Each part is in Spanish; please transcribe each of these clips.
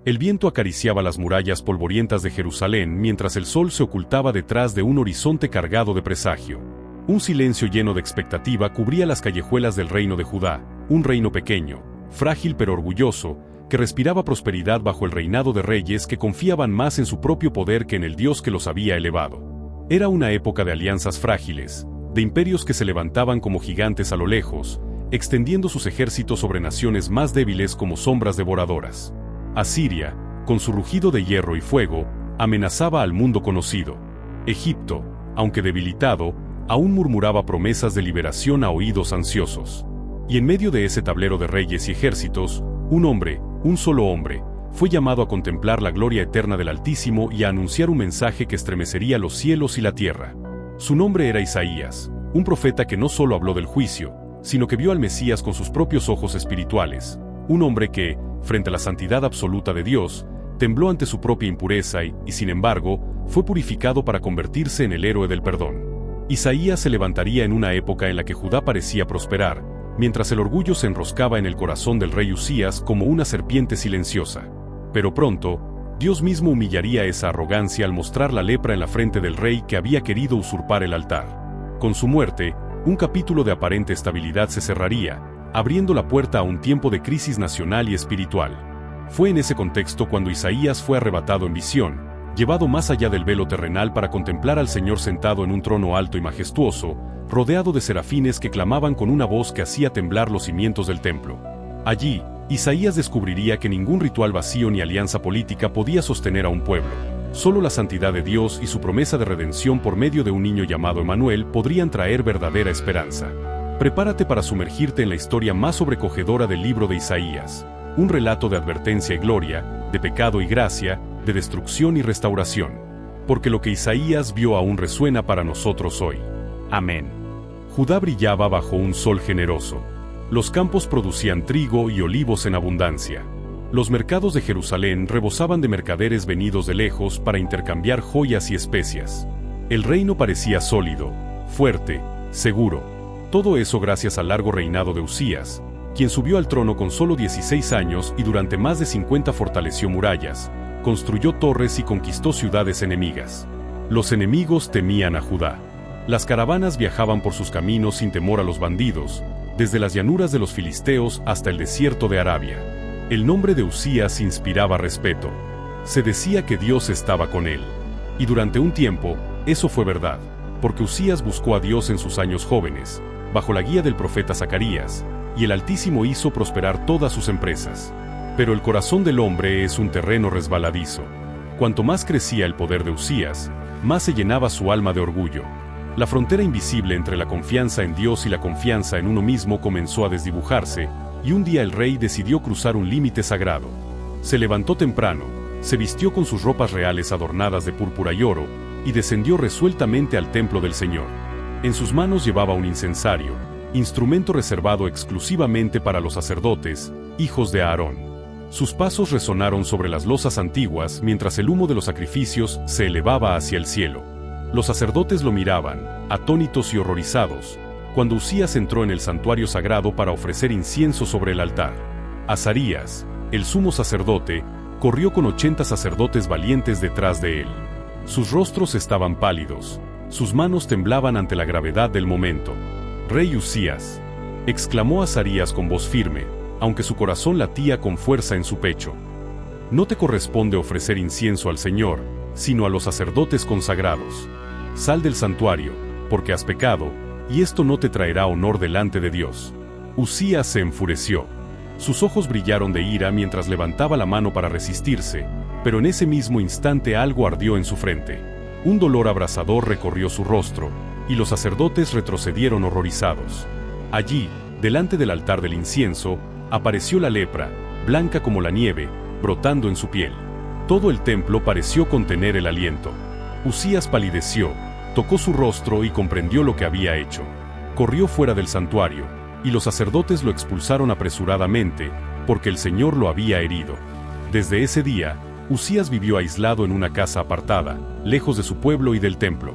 El viento acariciaba las murallas polvorientas de Jerusalén mientras el sol se ocultaba detrás de un horizonte cargado de presagio. Un silencio lleno de expectativa cubría las callejuelas del reino de Judá, un reino pequeño, frágil pero orgulloso, que respiraba prosperidad bajo el reinado de reyes que confiaban más en su propio poder que en el Dios que los había elevado. Era una época de alianzas frágiles, de imperios que se levantaban como gigantes a lo lejos, extendiendo sus ejércitos sobre naciones más débiles como sombras devoradoras. Asiria, con su rugido de hierro y fuego, amenazaba al mundo conocido. Egipto, aunque debilitado, aún murmuraba promesas de liberación a oídos ansiosos. Y en medio de ese tablero de reyes y ejércitos, un hombre, un solo hombre, fue llamado a contemplar la gloria eterna del Altísimo y a anunciar un mensaje que estremecería los cielos y la tierra. Su nombre era Isaías, un profeta que no solo habló del juicio, sino que vio al Mesías con sus propios ojos espirituales, un hombre que, frente a la santidad absoluta de Dios, tembló ante su propia impureza y, sin embargo, fue purificado para convertirse en el héroe del perdón. Isaías se levantaría en una época en la que Judá parecía prosperar, mientras el orgullo se enroscaba en el corazón del rey Usías como una serpiente silenciosa. Pero pronto, Dios mismo humillaría esa arrogancia al mostrar la lepra en la frente del rey que había querido usurpar el altar. Con su muerte, un capítulo de aparente estabilidad se cerraría, abriendo la puerta a un tiempo de crisis nacional y espiritual. Fue en ese contexto cuando Isaías fue arrebatado en visión, llevado más allá del velo terrenal para contemplar al Señor sentado en un trono alto y majestuoso, rodeado de serafines que clamaban con una voz que hacía temblar los cimientos del templo. Allí, Isaías descubriría que ningún ritual vacío ni alianza política podía sostener a un pueblo. Solo la santidad de Dios y su promesa de redención por medio de un niño llamado Emanuel podrían traer verdadera esperanza. Prepárate para sumergirte en la historia más sobrecogedora del libro de Isaías, un relato de advertencia y gloria, de pecado y gracia, de destrucción y restauración. Porque lo que Isaías vio aún resuena para nosotros hoy. Amén. Judá brillaba bajo un sol generoso. Los campos producían trigo y olivos en abundancia. Los mercados de Jerusalén rebosaban de mercaderes venidos de lejos para intercambiar joyas y especias. El reino parecía sólido, fuerte, seguro. Todo eso gracias al largo reinado de Usías, quien subió al trono con solo 16 años y durante más de 50 fortaleció murallas, construyó torres y conquistó ciudades enemigas. Los enemigos temían a Judá. Las caravanas viajaban por sus caminos sin temor a los bandidos, desde las llanuras de los filisteos hasta el desierto de Arabia. El nombre de Usías inspiraba respeto. Se decía que Dios estaba con él. Y durante un tiempo, eso fue verdad, porque Usías buscó a Dios en sus años jóvenes, bajo la guía del profeta Zacarías, y el Altísimo hizo prosperar todas sus empresas. Pero el corazón del hombre es un terreno resbaladizo. Cuanto más crecía el poder de Usías, más se llenaba su alma de orgullo. La frontera invisible entre la confianza en Dios y la confianza en uno mismo comenzó a desdibujarse, y un día el rey decidió cruzar un límite sagrado. Se levantó temprano, se vistió con sus ropas reales adornadas de púrpura y oro, y descendió resueltamente al templo del Señor. En sus manos llevaba un incensario, instrumento reservado exclusivamente para los sacerdotes, hijos de Aarón. Sus pasos resonaron sobre las losas antiguas mientras el humo de los sacrificios se elevaba hacia el cielo. Los sacerdotes lo miraban, atónitos y horrorizados, cuando Usías entró en el santuario sagrado para ofrecer incienso sobre el altar. Azarías, el sumo sacerdote, corrió con 80 sacerdotes valientes detrás de él. Sus rostros estaban pálidos, sus manos temblaban ante la gravedad del momento. «Rey Usías», exclamó Azarías con voz firme, aunque su corazón latía con fuerza en su pecho. «No te corresponde ofrecer incienso al Señor, sino a los sacerdotes consagrados. Sal del santuario, porque has pecado, y esto no te traerá honor delante de Dios». Usías se enfureció. Sus ojos brillaron de ira mientras levantaba la mano para resistirse, pero en ese mismo instante algo ardió en su frente. Un dolor abrasador recorrió su rostro, y los sacerdotes retrocedieron horrorizados. Allí, delante del altar del incienso, apareció la lepra, blanca como la nieve, brotando en su piel. Todo el templo pareció contener el aliento. Usías palideció, tocó su rostro y comprendió lo que había hecho. Corrió fuera del santuario, y los sacerdotes lo expulsaron apresuradamente, porque el Señor lo había herido. Desde ese día, Usías vivió aislado en una casa apartada, lejos de su pueblo y del templo.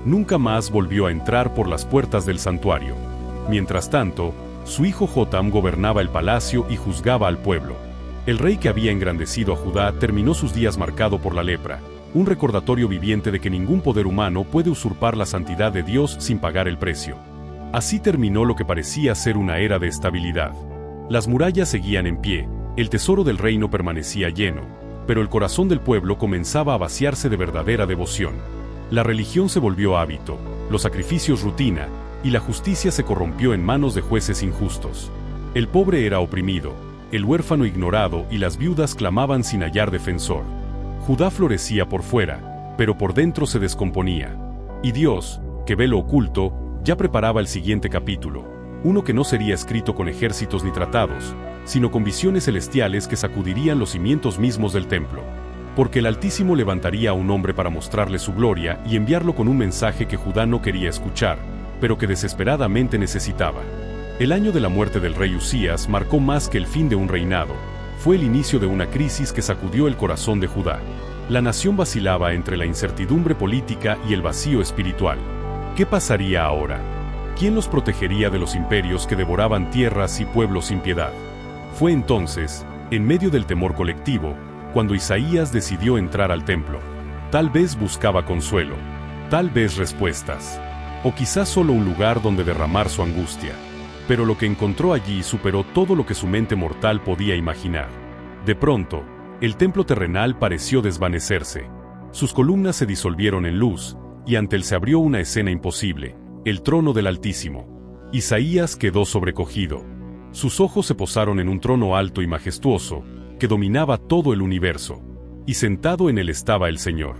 Nunca más volvió a entrar por las puertas del santuario. Mientras tanto, su hijo Jotam gobernaba el palacio y juzgaba al pueblo. El rey que había engrandecido a Judá terminó sus días marcado por la lepra, un recordatorio viviente de que ningún poder humano puede usurpar la santidad de Dios sin pagar el precio. Así terminó lo que parecía ser una era de estabilidad. Las murallas seguían en pie, el tesoro del reino permanecía lleno, pero el corazón del pueblo comenzaba a vaciarse de verdadera devoción. La religión se volvió hábito, los sacrificios rutina, y la justicia se corrompió en manos de jueces injustos. El pobre era oprimido, el huérfano ignorado y las viudas clamaban sin hallar defensor. Judá florecía por fuera, pero por dentro se descomponía. Y Dios, que ve lo oculto, ya preparaba el siguiente capítulo, uno que no sería escrito con ejércitos ni tratados, sino con visiones celestiales que sacudirían los cimientos mismos del templo. Porque el Altísimo levantaría a un hombre para mostrarle su gloria y enviarlo con un mensaje que Judá no quería escuchar, pero que desesperadamente necesitaba. El año de la muerte del rey Usías marcó más que el fin de un reinado, fue el inicio de una crisis que sacudió el corazón de Judá. La nación vacilaba entre la incertidumbre política y el vacío espiritual. ¿Qué pasaría ahora? ¿Quién los protegería de los imperios que devoraban tierras y pueblos sin piedad? Fue entonces, en medio del temor colectivo, cuando Isaías decidió entrar al templo. Tal vez buscaba consuelo, tal vez respuestas, o quizás solo un lugar donde derramar su angustia. Pero lo que encontró allí superó todo lo que su mente mortal podía imaginar. De pronto, el templo terrenal pareció desvanecerse. Sus columnas se disolvieron en luz, y ante él se abrió una escena imposible, el trono del Altísimo. Isaías quedó sobrecogido. Sus ojos se posaron en un trono alto y majestuoso, que dominaba todo el universo. Y sentado en él estaba el Señor.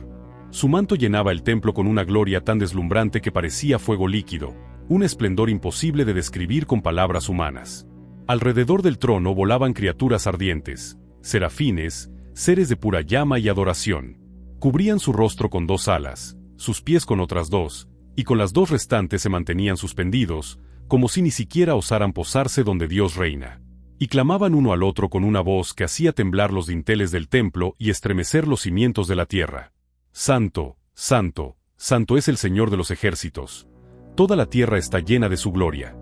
Su manto llenaba el templo con una gloria tan deslumbrante que parecía fuego líquido, un esplendor imposible de describir con palabras humanas. Alrededor del trono volaban criaturas ardientes, serafines, seres de pura llama y adoración. Cubrían su rostro con 2 alas, sus pies con otras 2, y con las 2 restantes se mantenían suspendidos, como si ni siquiera osaran posarse donde Dios reina. Y clamaban uno al otro con una voz que hacía temblar los dinteles del templo y estremecer los cimientos de la tierra. Santo, santo, santo es el Señor de los ejércitos. Toda la tierra está llena de su gloria.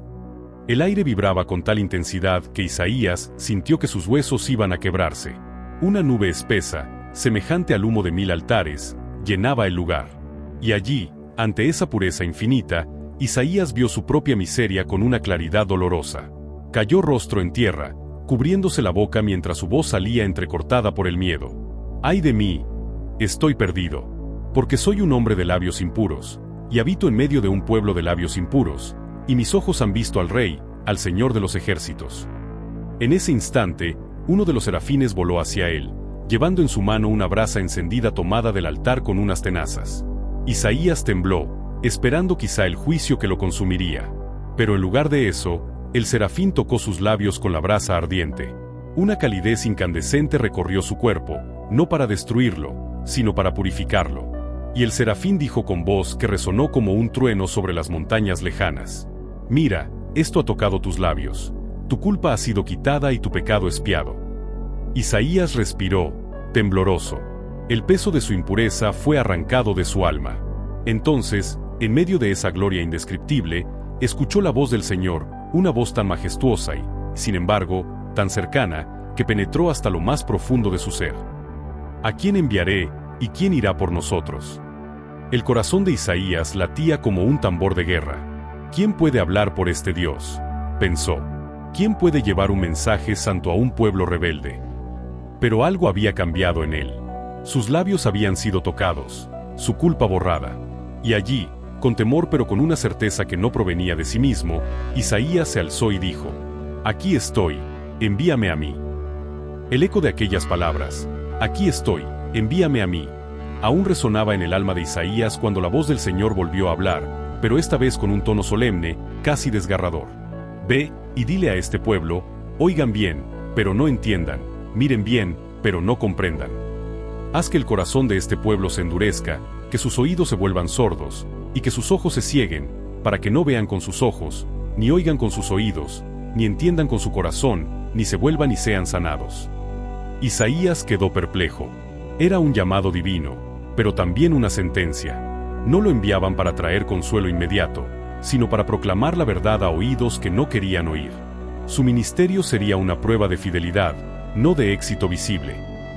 El aire vibraba con tal intensidad que Isaías sintió que sus huesos iban a quebrarse. Una nube espesa, semejante al humo de 1000 altares, llenaba el lugar. Y allí, ante esa pureza infinita, Isaías vio su propia miseria con una claridad dolorosa. Cayó rostro en tierra, cubriéndose la boca mientras su voz salía entrecortada por el miedo. ¡Ay de mí! Estoy perdido. Porque soy un hombre de labios impuros, y habito en medio de un pueblo de labios impuros, y mis ojos han visto al Rey, al Señor de los ejércitos. En ese instante, uno de los serafines voló hacia él, llevando en su mano una brasa encendida tomada del altar con unas tenazas. Isaías tembló, esperando quizá el juicio que lo consumiría. Pero en lugar de eso, el serafín tocó sus labios con la brasa ardiente. Una calidez incandescente recorrió su cuerpo, no para destruirlo, sino para purificarlo. Y el serafín dijo con voz que resonó como un trueno sobre las montañas lejanas: «Mira, esto ha tocado tus labios. Tu culpa ha sido quitada y tu pecado expiado». Isaías respiró, tembloroso. El peso de su impureza fue arrancado de su alma. Entonces, en medio de esa gloria indescriptible, escuchó la voz del Señor, una voz tan majestuosa y, sin embargo, tan cercana, que penetró hasta lo más profundo de su ser. ¿A quién enviaré, y quién irá por nosotros? El corazón de Isaías latía como un tambor de guerra. ¿Quién puede hablar por este Dios?, pensó. ¿Quién puede llevar un mensaje santo a un pueblo rebelde? Pero algo había cambiado en él. Sus labios habían sido tocados, su culpa borrada. Y allí, con temor pero con una certeza que no provenía de sí mismo, Isaías se alzó y dijo: «Aquí estoy, envíame a mí». El eco de aquellas palabras, «Aquí estoy, envíame a mí», aún resonaba en el alma de Isaías cuando la voz del Señor volvió a hablar, pero esta vez con un tono solemne, casi desgarrador. «Ve, y dile a este pueblo, oigan bien, pero no entiendan, miren bien, pero no comprendan. Haz que el corazón de este pueblo se endurezca, que sus oídos se vuelvan sordos, y que sus ojos se cieguen, para que no vean con sus ojos, ni oigan con sus oídos, ni entiendan con su corazón, ni se vuelvan y sean sanados». Isaías quedó perplejo. Era un llamado divino, pero también una sentencia. No lo enviaban para traer consuelo inmediato, sino para proclamar la verdad a oídos que no querían oír. Su ministerio sería una prueba de fidelidad, no de éxito visible.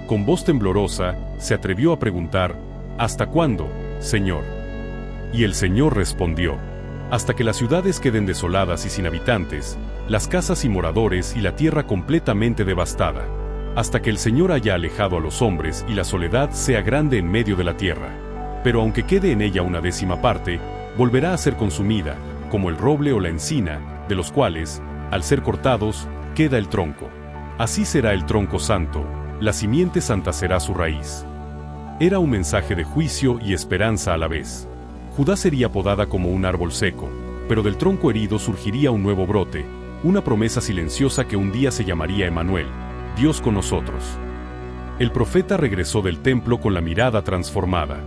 Con voz temblorosa, se atrevió a preguntar: ¿hasta cuándo, Señor? Y el Señor respondió: hasta que las ciudades queden desoladas y sin habitantes, las casas y moradores y la tierra completamente devastada, hasta que el Señor haya alejado a los hombres y la soledad sea grande en medio de la tierra. Pero aunque quede en ella una décima parte, volverá a ser consumida, como el roble o la encina, de los cuales, al ser cortados, queda el tronco. Así será el tronco santo, la simiente santa será su raíz. Era un mensaje de juicio y esperanza a la vez. Judá sería podada como un árbol seco, pero del tronco herido surgiría un nuevo brote, una promesa silenciosa que un día se llamaría Emmanuel, Dios con nosotros. El profeta regresó del templo con la mirada transformada.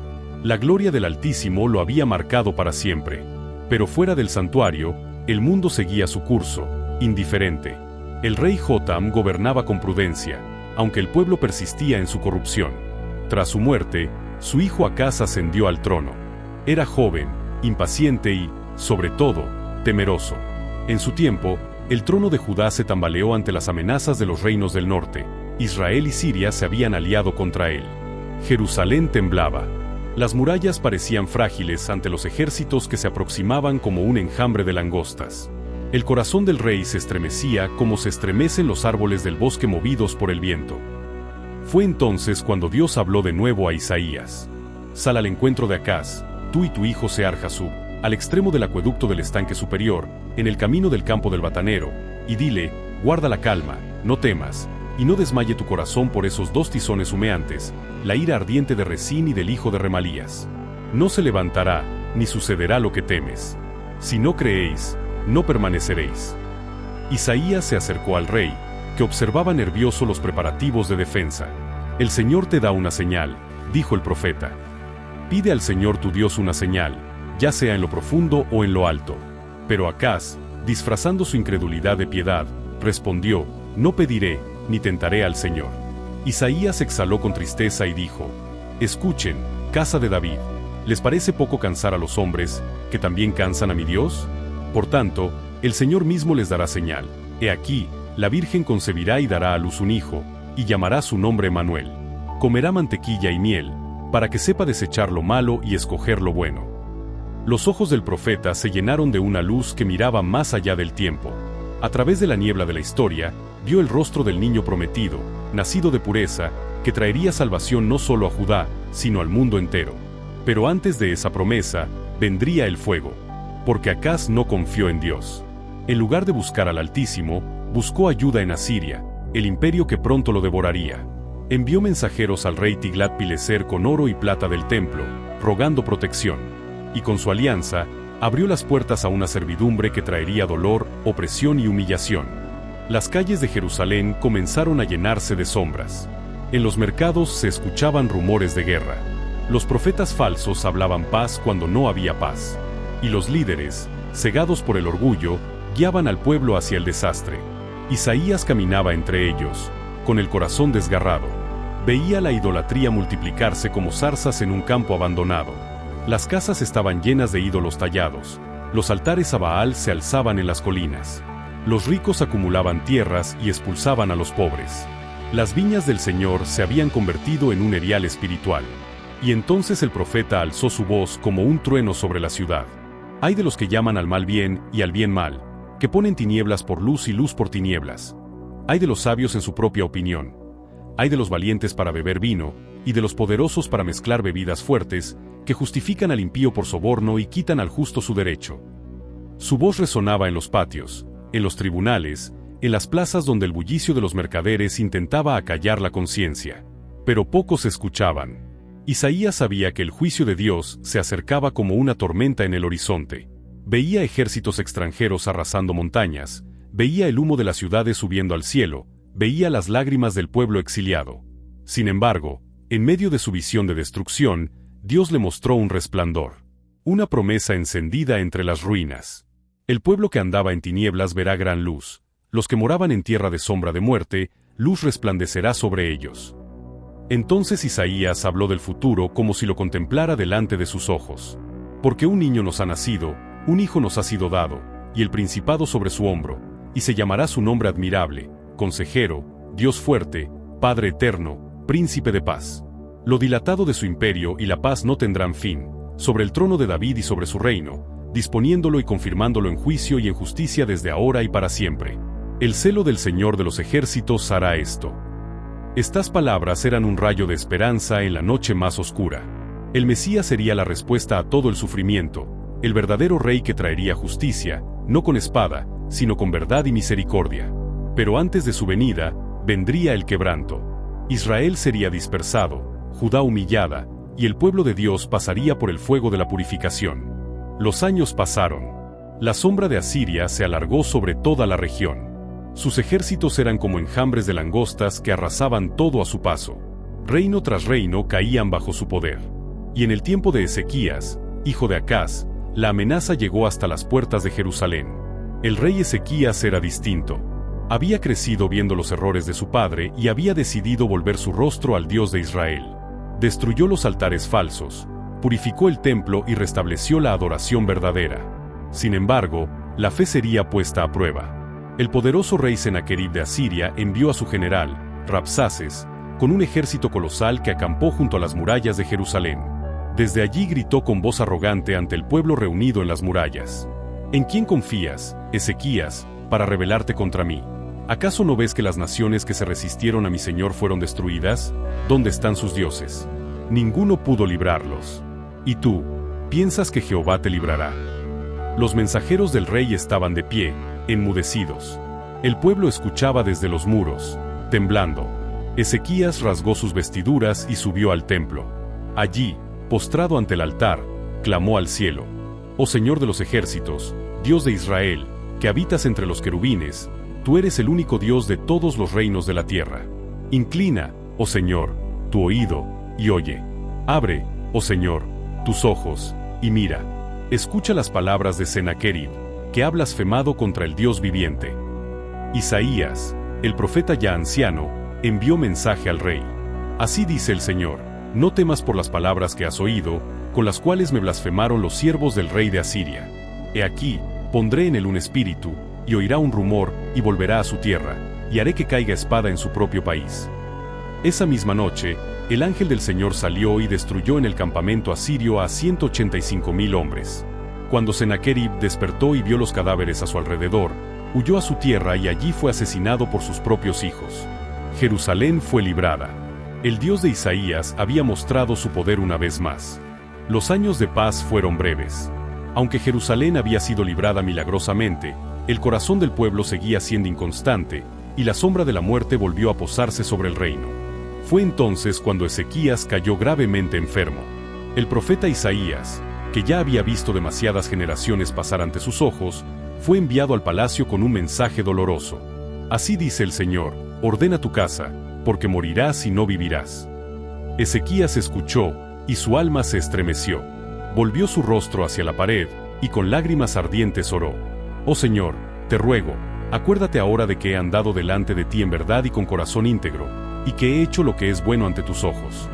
La gloria del Altísimo lo había marcado para siempre. Pero fuera del santuario, el mundo seguía su curso, indiferente. El rey Jotam gobernaba con prudencia, aunque el pueblo persistía en su corrupción. Tras su muerte, su hijo Acaz ascendió al trono. Era joven, impaciente y, sobre todo, temeroso. En su tiempo, el trono de Judá se tambaleó ante las amenazas de los reinos del norte. Israel y Siria se habían aliado contra él. Jerusalén temblaba. Las murallas parecían frágiles ante los ejércitos que se aproximaban como un enjambre de langostas. El corazón del rey se estremecía como se estremecen los árboles del bosque movidos por el viento. Fue entonces cuando Dios habló de nuevo a Isaías. Sal al encuentro de Acaz, tú y tu hijo Sear-Jasub, al extremo del acueducto del estanque superior, en el camino del campo del batanero, y dile: guarda la calma, no temas, y no desmaye tu corazón por esos dos tizones humeantes, la ira ardiente de Resín y del hijo de Remalías. No se levantará, ni sucederá lo que temes. Si no creéis, no permaneceréis. Isaías se acercó al rey, que observaba nervioso los preparativos de defensa. El Señor te da una señal, dijo el profeta. Pide al Señor tu Dios una señal, ya sea en lo profundo o en lo alto. Pero Acaz, disfrazando su incredulidad de piedad, respondió: no pediré, ni tentaré al Señor. Isaías exhaló con tristeza y dijo: escuchen, casa de David, ¿les parece poco cansar a los hombres, que también cansan a mi Dios? Por tanto, el Señor mismo les dará señal. He aquí, la Virgen concebirá y dará a luz un hijo, y llamará su nombre Emmanuel. Comerá mantequilla y miel, para que sepa desechar lo malo y escoger lo bueno. Los ojos del profeta se llenaron de una luz que miraba más allá del tiempo. A través de la niebla de la historia, vio el rostro del niño prometido, nacido de pureza, que traería salvación no solo a Judá, sino al mundo entero. Pero antes de esa promesa, vendría el fuego. Porque Acaz no confió en Dios. En lugar de buscar al Altísimo, buscó ayuda en Asiria, el imperio que pronto lo devoraría. Envió mensajeros al rey Tiglat-Pileser con oro y plata del templo, rogando protección. Y con su alianza, abrió las puertas a una servidumbre que traería dolor, opresión y humillación. Las calles de Jerusalén comenzaron a llenarse de sombras. En los mercados se escuchaban rumores de guerra. Los profetas falsos hablaban paz cuando no había paz. Y los líderes, cegados por el orgullo, guiaban al pueblo hacia el desastre. Isaías caminaba entre ellos, con el corazón desgarrado. Veía la idolatría multiplicarse como zarzas en un campo abandonado. Las casas estaban llenas de ídolos tallados. Los altares a Baal se alzaban en las colinas. Los ricos acumulaban tierras y expulsaban a los pobres. Las viñas del Señor se habían convertido en un erial espiritual. Y entonces el profeta alzó su voz como un trueno sobre la ciudad. Hay de los que llaman al mal bien y al bien mal, que ponen tinieblas por luz y luz por tinieblas. Hay de los sabios en su propia opinión. Hay de los valientes para beber vino, y de los poderosos para mezclar bebidas fuertes, que justifican al impío por soborno y quitan al justo su derecho. Su voz resonaba en los patios, en los tribunales, en las plazas donde el bullicio de los mercaderes intentaba acallar la conciencia. Pero pocos escuchaban. Isaías sabía que el juicio de Dios se acercaba como una tormenta en el horizonte. Veía ejércitos extranjeros arrasando montañas, veía el humo de las ciudades subiendo al cielo, veía las lágrimas del pueblo exiliado. Sin embargo, en medio de su visión de destrucción, Dios le mostró un resplandor. Una promesa encendida entre las ruinas. El pueblo que andaba en tinieblas verá gran luz. Los que moraban en tierra de sombra de muerte, luz resplandecerá sobre ellos. Entonces Isaías habló del futuro como si lo contemplara delante de sus ojos. Porque un niño nos ha nacido, un hijo nos ha sido dado, y el principado sobre su hombro, y se llamará su nombre admirable, consejero, Dios fuerte, Padre eterno, Príncipe de paz. Lo dilatado de su imperio y la paz no tendrán fin, sobre el trono de David y sobre su reino, disponiéndolo y confirmándolo en juicio y en justicia desde ahora y para siempre. El celo del Señor de los ejércitos hará esto. Estas palabras eran un rayo de esperanza en la noche más oscura. El Mesías sería la respuesta a todo el sufrimiento, el verdadero rey que traería justicia, no con espada, sino con verdad y misericordia. Pero antes de su venida, vendría el quebranto. Israel sería dispersado, Judá humillada, y el pueblo de Dios pasaría por el fuego de la purificación. Los años pasaron. La sombra de Asiria se alargó sobre toda la región. Sus ejércitos eran como enjambres de langostas que arrasaban todo a su paso. Reino tras reino caían bajo su poder. Y en el tiempo de Ezequías, hijo de Acaz, la amenaza llegó hasta las puertas de Jerusalén. El rey Ezequías era distinto. Había crecido viendo los errores de su padre y había decidido volver su rostro al Dios de Israel. Destruyó los altares falsos, purificó el templo y restableció la adoración verdadera. Sin embargo, la fe sería puesta a prueba. El poderoso rey Senaquerib de Asiria envió a su general, Rabsaces, con un ejército colosal que acampó junto a las murallas de Jerusalén. Desde allí gritó con voz arrogante ante el pueblo reunido en las murallas: ¿En quién confías, Ezequías, para rebelarte contra mí? ¿Acaso no ves que las naciones que se resistieron a mi señor fueron destruidas? ¿Dónde están sus dioses? Ninguno pudo librarlos. ¿Y tú, piensas que Jehová te librará? Los mensajeros del rey estaban de pie, enmudecidos. El pueblo escuchaba desde los muros, temblando. Ezequías rasgó sus vestiduras y subió al templo. Allí, postrado ante el altar, clamó al cielo: Oh Señor de los ejércitos, Dios de Israel, que habitas entre los querubines, tú eres el único Dios de todos los reinos de la tierra. Inclina, oh Señor, tu oído, y oye. Abre, oh Señor, tus ojos, y mira. Escucha las palabras de Senaquerib, que ha blasfemado contra el Dios viviente. Isaías, el profeta ya anciano, envió mensaje al rey. Así dice el Señor: No temas por las palabras que has oído, con las cuales me blasfemaron los siervos del rey de Asiria. He aquí, pondré en él un espíritu, y oirá un rumor, y volverá a su tierra, y haré que caiga espada en su propio país. Esa misma noche, el ángel del Señor salió y destruyó en el campamento asirio a 185,000 hombres. Cuando Senaquerib despertó y vio los cadáveres a su alrededor, huyó a su tierra y allí fue asesinado por sus propios hijos. Jerusalén fue librada. El Dios de Isaías había mostrado su poder una vez más. Los años de paz fueron breves. Aunque Jerusalén había sido librada milagrosamente, el corazón del pueblo seguía siendo inconstante, y la sombra de la muerte volvió a posarse sobre el reino. Fue entonces cuando Ezequías cayó gravemente enfermo. El profeta Isaías, que ya había visto demasiadas generaciones pasar ante sus ojos, fue enviado al palacio con un mensaje doloroso. Así dice el Señor: ordena tu casa, porque morirás y no vivirás. Ezequías escuchó, y su alma se estremeció. Volvió su rostro hacia la pared, y con lágrimas ardientes oró: Oh Señor, te ruego, acuérdate ahora de que he andado delante de ti en verdad y con corazón íntegro, y que he hecho lo que es bueno ante tus ojos.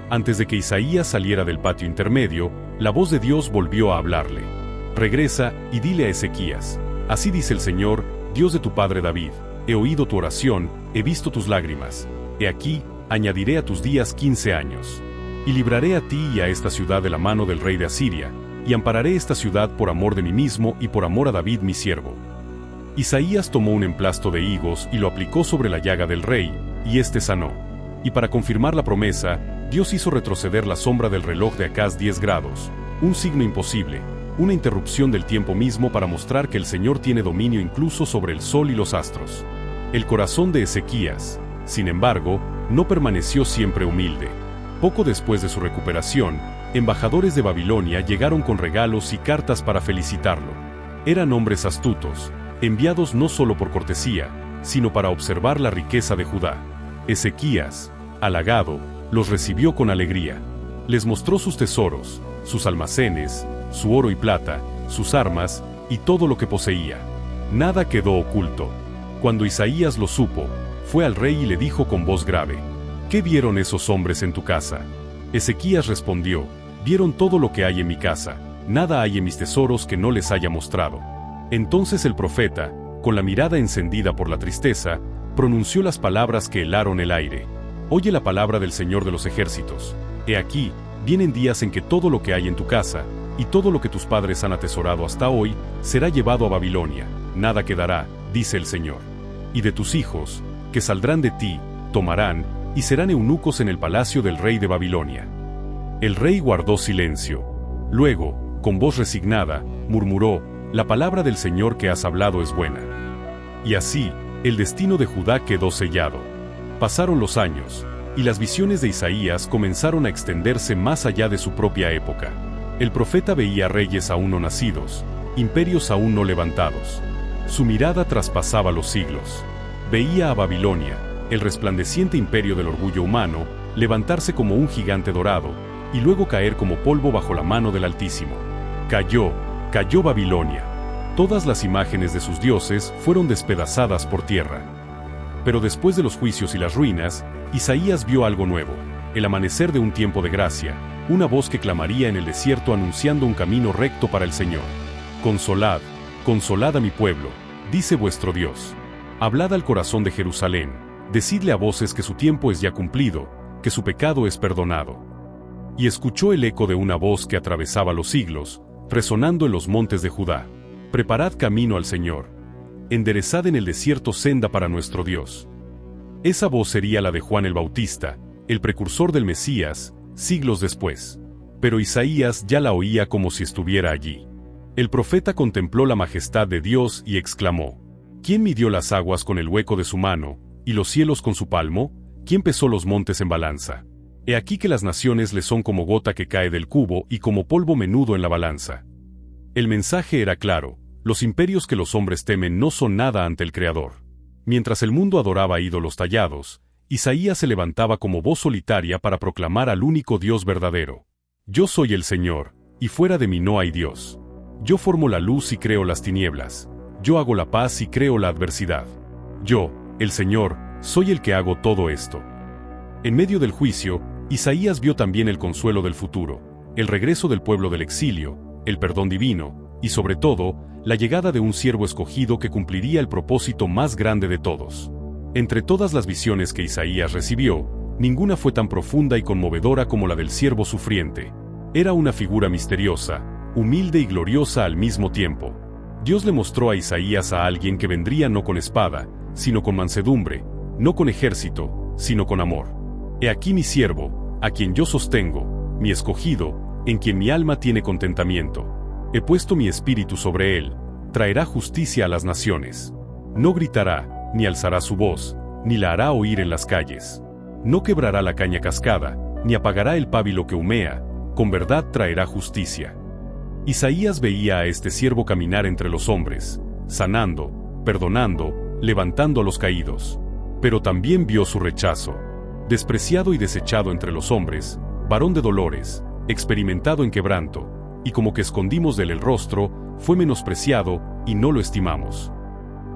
Antes de que Isaías saliera del patio intermedio, la voz de Dios volvió a hablarle: Regresa y dile a Ezequías: Así dice el Señor, Dios de tu padre David: He oído tu oración, he visto tus lágrimas. He aquí, añadiré a tus días 15 años. Y libraré a ti y a esta ciudad de la mano del rey de Asiria, y ampararé esta ciudad por amor de mí mismo y por amor a David mi siervo. Isaías tomó un emplasto de higos y lo aplicó sobre la llaga del rey, y éste sanó. Y para confirmar la promesa, Dios hizo retroceder la sombra del reloj de Acaz 10 grados, un signo imposible, una interrupción del tiempo mismo para mostrar que el Señor tiene dominio incluso sobre el sol y los astros. El corazón de Ezequías, sin embargo, no permaneció siempre humilde. Poco después de su recuperación, embajadores de Babilonia llegaron con regalos y cartas para felicitarlo. Eran hombres astutos, enviados no solo por cortesía, sino para observar la riqueza de Judá. Ezequías, halagado, los recibió con alegría. Les mostró sus tesoros, sus almacenes, su oro y plata, sus armas, y todo lo que poseía. Nada quedó oculto. Cuando Isaías lo supo, fue al rey y le dijo con voz grave: ¿Qué vieron esos hombres en tu casa? Ezequías respondió: Vieron todo lo que hay en mi casa, nada hay en mis tesoros que no les haya mostrado. Entonces el profeta, con la mirada encendida por la tristeza, pronunció las palabras que helaron el aire. Oye la palabra del Señor de los ejércitos. He aquí, vienen días en que todo lo que hay en tu casa, y todo lo que tus padres han atesorado hasta hoy, será llevado a Babilonia, nada quedará, dice el Señor. Y de tus hijos, que saldrán de ti, tomarán, y serán eunucos en el palacio del rey de Babilonia. El rey guardó silencio. Luego, con voz resignada, murmuró, la palabra del Señor que has hablado es buena. Y así, el destino de Judá quedó sellado. Pasaron los años, y las visiones de Isaías comenzaron a extenderse más allá de su propia época. El profeta veía reyes aún no nacidos, imperios aún no levantados. Su mirada traspasaba los siglos. Veía a Babilonia, el resplandeciente imperio del orgullo humano, levantarse como un gigante dorado, y luego caer como polvo bajo la mano del Altísimo. Cayó Babilonia. Todas las imágenes de sus dioses fueron despedazadas por tierra. Pero después de los juicios y las ruinas, Isaías vio algo nuevo, el amanecer de un tiempo de gracia, una voz que clamaría en el desierto anunciando un camino recto para el Señor. Consolad, consolad a mi pueblo, dice vuestro Dios. Hablad al corazón de Jerusalén, decidle a voces que su tiempo es ya cumplido, que su pecado es perdonado. Y escuchó el eco de una voz que atravesaba los siglos, resonando en los montes de Judá. Preparad camino al Señor. Enderezad en el desierto senda para nuestro Dios. Esa voz sería la de Juan el Bautista, el precursor del Mesías, siglos después. Pero Isaías ya la oía como si estuviera allí. El profeta contempló la majestad de Dios y exclamó: ¿Quién midió las aguas con el hueco de su mano, y los cielos con su palmo? ¿Quién pesó los montes en balanza? He aquí que las naciones le son como gota que cae del cubo y como polvo menudo en la balanza. El mensaje era claro: los imperios que los hombres temen no son nada ante el Creador. Mientras el mundo adoraba ídolos tallados, Isaías se levantaba como voz solitaria para proclamar al único Dios verdadero. Yo soy el Señor, y fuera de mí no hay Dios. Yo formo la luz y creo las tinieblas. Yo hago la paz y creo la adversidad. Yo, el Señor, soy el que hago todo esto. En medio del juicio, Isaías vio también el consuelo del futuro, el regreso del pueblo del exilio, el perdón divino, y sobre todo, la llegada de un siervo escogido que cumpliría el propósito más grande de todos. Entre todas las visiones que Isaías recibió, ninguna fue tan profunda y conmovedora como la del siervo sufriente. Era una figura misteriosa, humilde y gloriosa al mismo tiempo. Dios le mostró a Isaías a alguien que vendría no con espada, sino con mansedumbre, no con ejército, sino con amor. He aquí mi siervo, a quien yo sostengo, mi escogido, en quien mi alma tiene contentamiento. He puesto mi espíritu sobre él, traerá justicia a las naciones. No gritará, ni alzará su voz, ni la hará oír en las calles. No quebrará la caña cascada, ni apagará el pábilo que humea, con verdad traerá justicia. Isaías veía a este siervo caminar entre los hombres, sanando, perdonando, levantando a los caídos. Pero también vio su rechazo. Despreciado y desechado entre los hombres, varón de dolores, experimentado en quebranto, y como que escondimos de él el rostro, fue menospreciado, y no lo estimamos.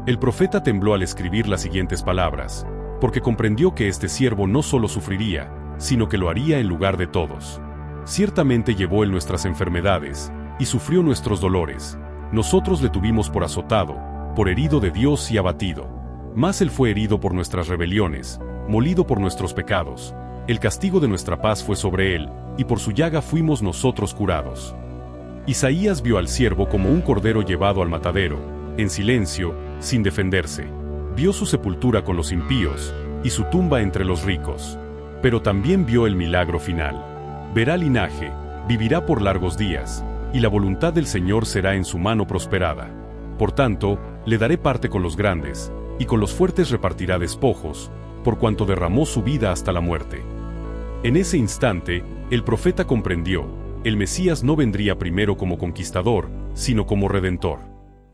El profeta tembló al escribir las siguientes palabras, porque comprendió que este siervo no solo sufriría, sino que lo haría en lugar de todos. Ciertamente llevó él nuestras enfermedades, y sufrió nuestros dolores. Nosotros le tuvimos por azotado, por herido de Dios y abatido. Mas él fue herido por nuestras rebeliones, molido por nuestros pecados. El castigo de nuestra paz fue sobre él, y por su llaga fuimos nosotros curados. Isaías vio al siervo como un cordero llevado al matadero, en silencio, sin defenderse. Vio su sepultura con los impíos, y su tumba entre los ricos. Pero también vio el milagro final. Verá linaje, vivirá por largos días, y la voluntad del Señor será en su mano prosperada. Por tanto, le daré parte con los grandes, y con los fuertes repartirá despojos, por cuanto derramó su vida hasta la muerte. En ese instante, el profeta comprendió: el Mesías no vendría primero como conquistador, sino como redentor.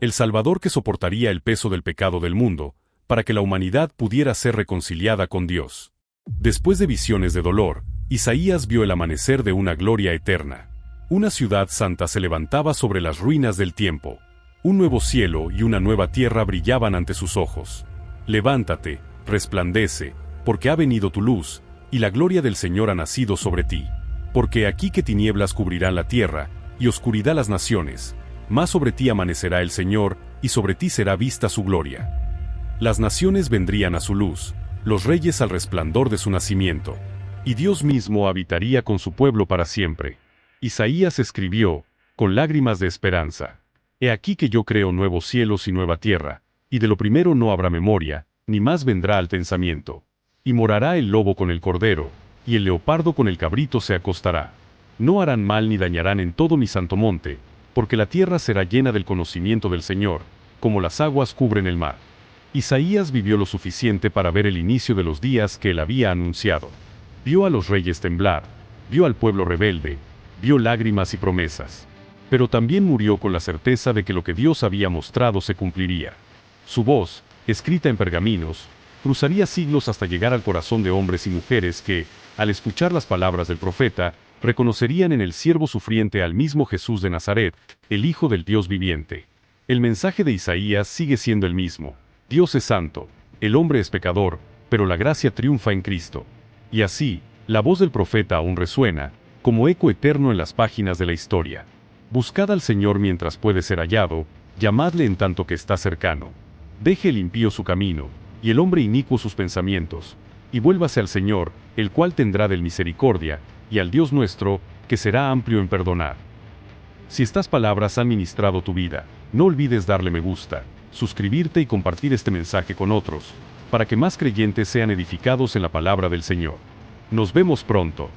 El Salvador que soportaría el peso del pecado del mundo, para que la humanidad pudiera ser reconciliada con Dios. Después de visiones de dolor, Isaías vio el amanecer de una gloria eterna. Una ciudad santa se levantaba sobre las ruinas del tiempo. Un nuevo cielo y una nueva tierra brillaban ante sus ojos. Levántate, resplandece, porque ha venido tu luz, y la gloria del Señor ha nacido sobre ti. Porque aquí que tinieblas cubrirán la tierra, y oscuridad las naciones, mas sobre ti amanecerá el Señor, y sobre ti será vista su gloria. Las naciones vendrían a su luz, los reyes al resplandor de su nacimiento, y Dios mismo habitaría con su pueblo para siempre. Isaías escribió, con lágrimas de esperanza: He aquí que yo creo nuevos cielos y nueva tierra, y de lo primero no habrá memoria, ni más vendrá al pensamiento. Y morará el lobo con el cordero, y el leopardo con el cabrito se acostará. No harán mal ni dañarán en todo mi santo monte, porque la tierra será llena del conocimiento del Señor, como las aguas cubren el mar. Isaías vivió lo suficiente para ver el inicio de los días que él había anunciado. Vio a los reyes temblar, vio al pueblo rebelde, vio lágrimas y promesas. Pero también murió con la certeza de que lo que Dios había mostrado se cumpliría. Su voz, escrita en pergaminos, cruzaría siglos hasta llegar al corazón de hombres y mujeres que, al escuchar las palabras del profeta, reconocerían en el siervo sufriente al mismo Jesús de Nazaret, el Hijo del Dios viviente. El mensaje de Isaías sigue siendo el mismo. Dios es santo, el hombre es pecador, pero la gracia triunfa en Cristo. Y así, la voz del profeta aún resuena, como eco eterno en las páginas de la historia. Buscad al Señor mientras puede ser hallado, llamadle en tanto que está cercano. Deje el impío su camino, y el hombre inicuo sus pensamientos, y vuélvase al Señor, el cual tendrá del misericordia, y al Dios nuestro, que será amplio en perdonar. Si estas palabras han ministrado tu vida, no olvides darle me gusta, suscribirte y compartir este mensaje con otros, para que más creyentes sean edificados en la palabra del Señor. Nos vemos pronto.